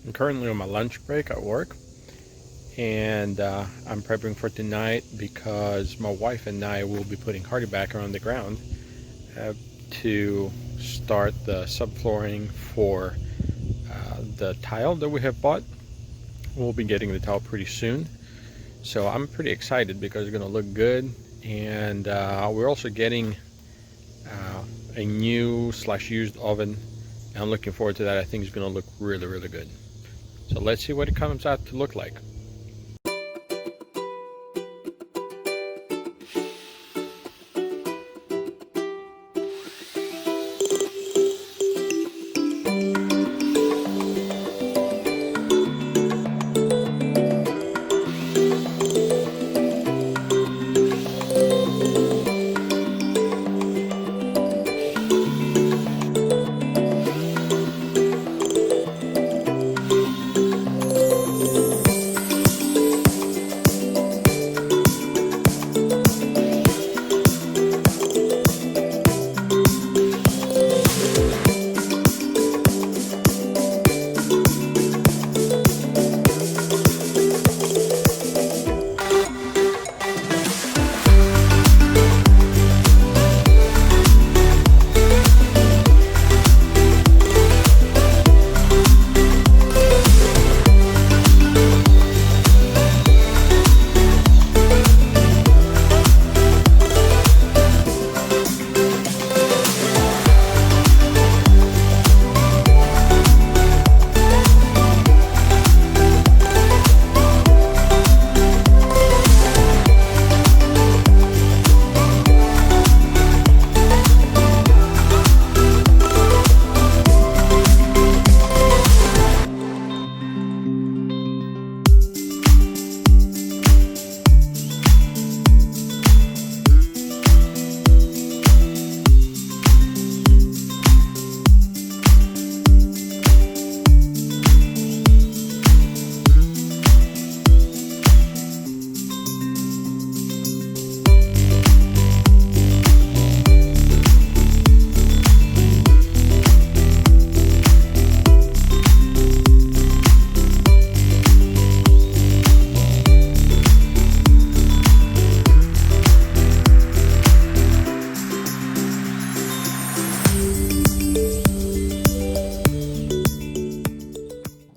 I'm currently on my lunch break at work, and I'm prepping for tonight because my wife and I will be putting hardy backer on the ground uh, to start the subflooring for the tile that we have bought. We'll be getting the tile pretty soon, so I'm pretty excited because it's going to look good. And we're also getting a new slash used oven. I'm looking forward to that. I think it's going to look really, really good. So let's see what it comes out to look like.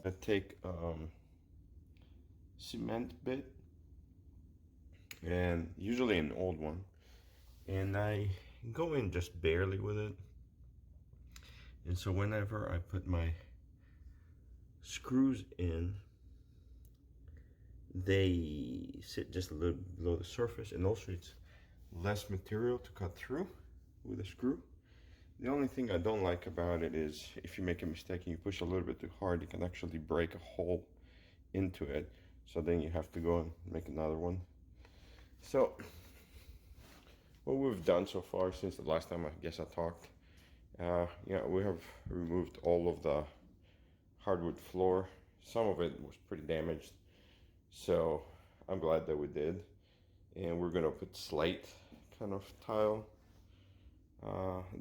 I take cement bit, and usually an old one, and I go in just barely with it. And so whenever I put my screws in, they sit just a little below the surface, and also it's less material to cut through with a screw. The only thing I don't like about it is if you make a mistake and you push a little bit too hard, you can actually break a hole into it. So then you have to go and make another one. So what we've done so far since the last time I guess I talked, yeah, we have removed all of the hardwood floor. Some of it was pretty damaged, so I'm glad that we did. And we're gonna put slate kind of tile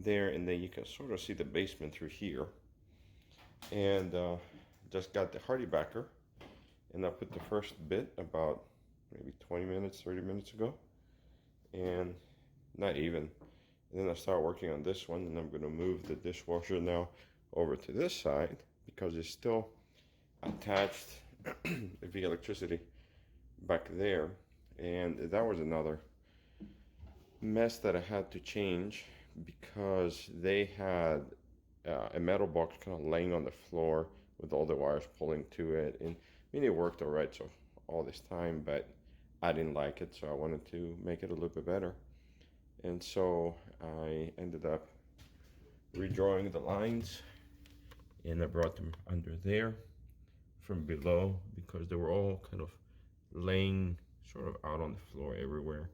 there, and then you can sort of see the basement through here. And just got the hardy backer, and I put the first bit about maybe 20 minutes, 30 minutes ago, and not even. And then I start working on this one, and I'm going to move the dishwasher now over to this side because it's still attached via electricity back there. And that was another mess that I had to change because they had a metal box kind of laying on the floor with all the wires pulling to it. And I mean, it worked all right so all this time, but I didn't like it, so I wanted to make it a little bit better. And so I ended up redrawing the lines, and I brought them under there from below because they were all kind of laying sort of out on the floor everywhere.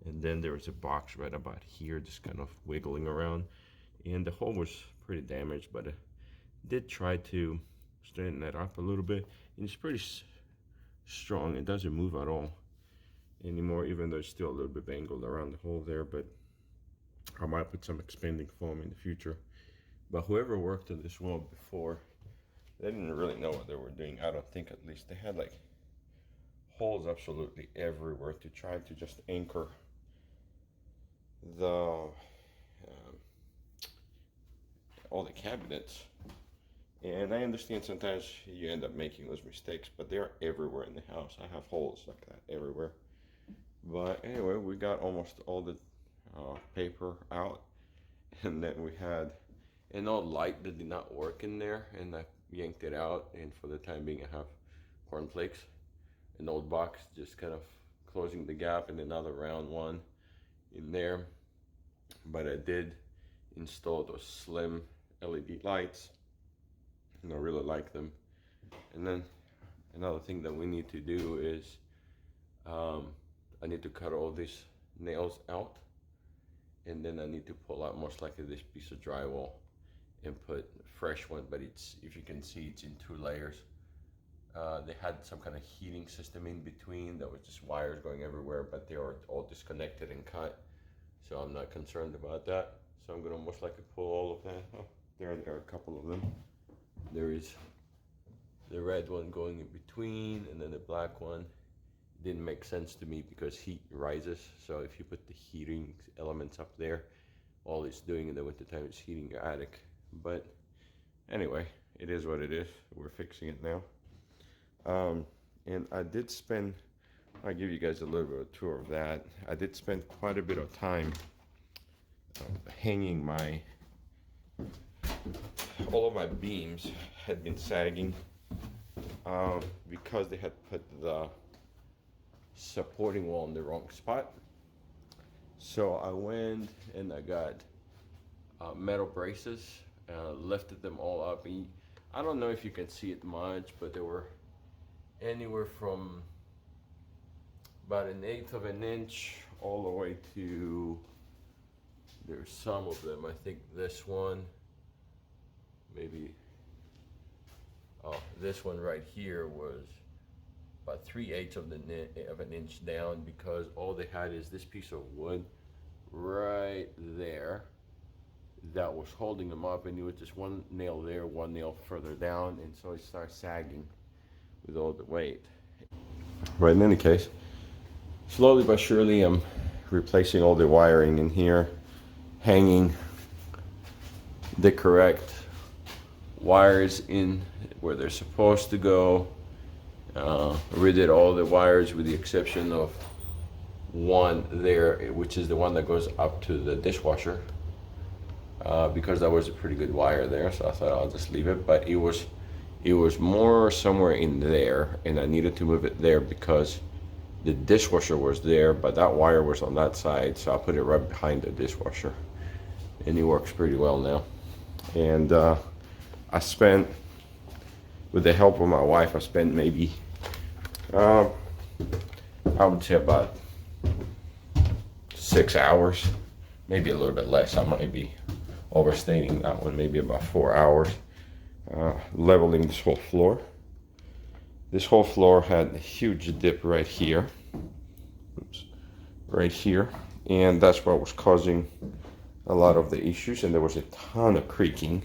And then there was a box right about here just kind of wiggling around, and the hole was pretty damaged, but I did try to straighten that up a little bit, and it's pretty strong. It doesn't move at all anymore, even though it's still a little bit angled around the hole there, but I might put some expanding foam in the future. But whoever worked on this wall before They didn't really know what they were doing, I don't think, at least. They had like holes absolutely everywhere to try to just anchor the all the cabinets. And I understand sometimes you end up making those mistakes, but they're everywhere in the house. I have holes like that everywhere. But anyway, we got almost all the paper out, and then we had an old light that did not work in there, and I yanked it out, and for the time being I have cornflakes, an old box, just kind of closing the gap, and another round one in there. But I did install those slim LED lights, and I really like them. And then another thing that we need to do is I need to cut all these nails out, and then I need to pull out most likely this piece of drywall and put a fresh one, but it's, if you can see, it's in 2 layers. They had some kind of heating system in between that was just wires going everywhere, but they were all disconnected and cut, so I'm not concerned about that. So I'm gonna most likely pull all of that. Oh, there are a couple of them. There is the red one going in between, and then the black one. Didn't make sense to me because heat rises, so if you put the heating elements up there, all it's doing in the winter time is heating your attic. But anyway, it is what it is. We're fixing it now. And I did spend, I'll give you guys a little bit of a tour of that. I did spend quite a bit of time hanging my, all of my beams had been sagging because they had put the supporting wall in the wrong spot. So I went and I got metal braces, lifted them all up. And I don't know if you can see it much, but they were anywhere from about 1/8 of an inch all the way to, there's some of them, I think this one, maybe, oh, this one right here was about 3/8 of an inch down, because all they had is this piece of wood right there that was holding them up, and it was just one nail there, one nail further down, and so it started sagging with all the weight. But in any case, slowly but surely I'm replacing all the wiring in here, hanging the correct wires in where they're supposed to go. Redid all the wires with the exception of one there, which is the one that goes up to the dishwasher, because that was a pretty good wire there, so I thought I'll just leave it. But it was more somewhere in there, and I needed to move it there because the dishwasher was there, but that wire was on that side, so I put it right behind the dishwasher, and it works pretty well now. And I spent, with the help of my wife, I spent maybe I would say about 6 hours, maybe a little bit less. I might be overstating that one, maybe about 4 hours, leveling this whole floor. This whole floor had a huge dip right here. Oops, right here, and that's what was causing a lot of the issues, and there was a ton of creaking.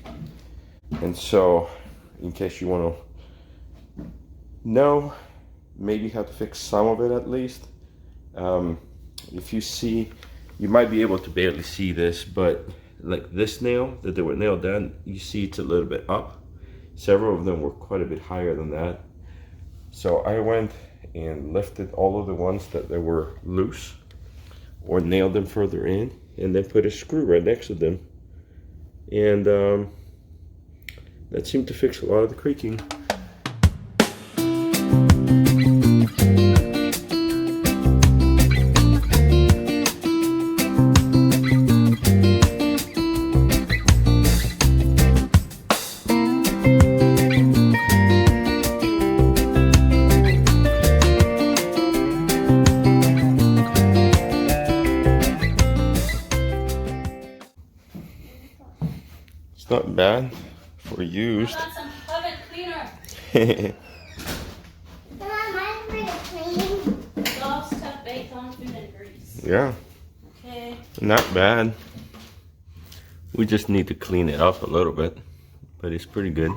And so, in case you want to know maybe how to fix some of it at least, if you see, you might be able to barely see this, but like this nail that they were nailed down, you see it's a little bit up. Several of them were quite a bit higher than that. So I went and lifted all of the ones that they were loose, or nailed them further in, and then put a screw right next to them, and that seemed to fix a lot of the creaking. It's not bad for used. I got some oven cleaner. Mine's pretty clean. It's all stuff baked on food and grease. Yeah, Okay. not bad. We just need to clean it up a little bit, but it's pretty good.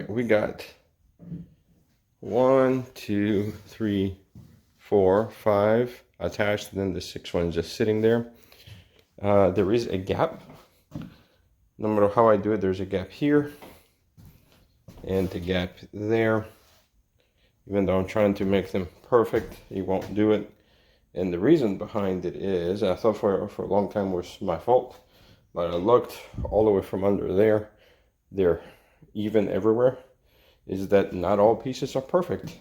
right, we got 1, 2, 3, 4, 5 attached, and then the 6th one is just sitting there. There is a gap. No matter how I do it, there's a gap here and a gap there. Even though I'm trying to make them perfect, it won't do it. And the reason behind it is, I thought for a long time was my fault, but I looked all the way from under there. They're even everywhere. Is that not all pieces are perfect.